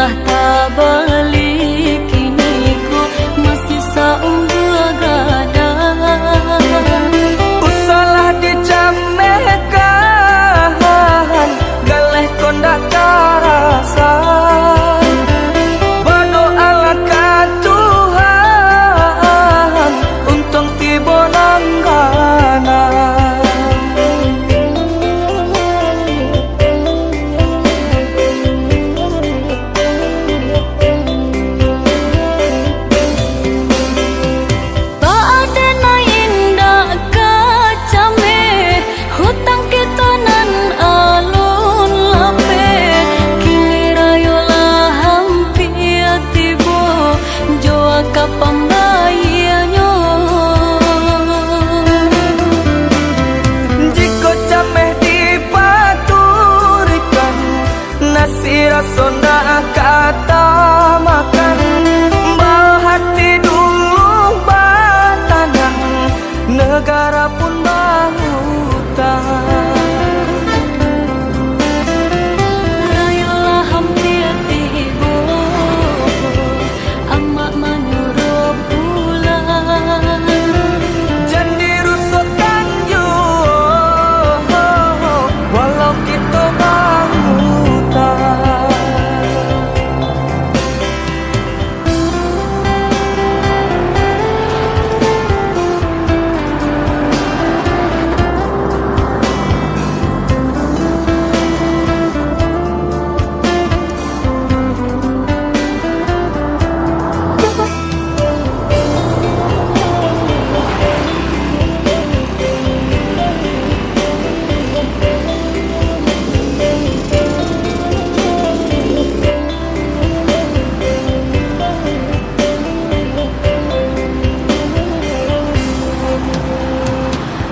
lelah tak balik, kini ku masih saung begadang. Usalah dicamehkan, galeh kondak karasa. Berdoalah ke Tuhan, untung tiba nanggana. Pembayarnya jika cameh dipaturikan, nasi rasonda kata makan. Bahati dulu batanang, negara pun bahutang. rayolah hampir tiba, amak menyuruh pulang. Jadi rusukkan you, walau kita bahutang.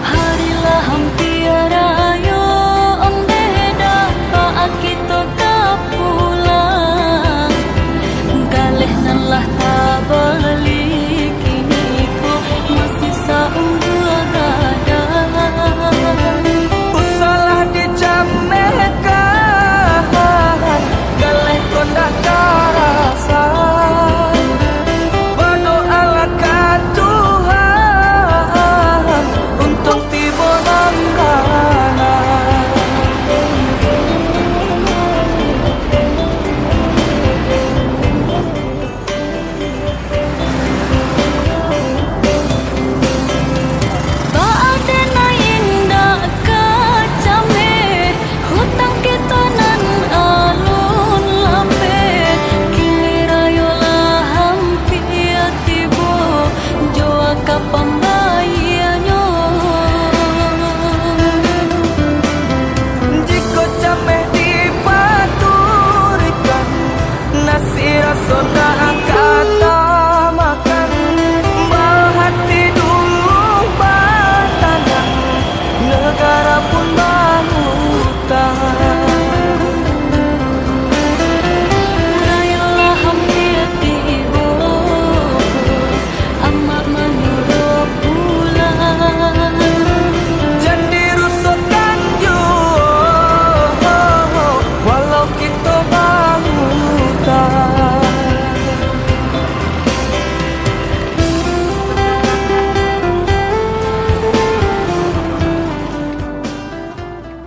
Harilah hampir raya, onde dapat kita pulang. Galeh nan lah tak balik, kini ku masih saung begadang. Usalah dicamehkan, galeh kondak karasa. Berdoalah ke Tuhan, untung tiba nanggana. Tak ada na indah kacame, hutang kita nan alun lambe. Kini rayolah hampir tiba, jua ka pembayarnya. Jika cameh dipaturikan, nasi rasonda kata makan. Bahati dulu batanang, negara pun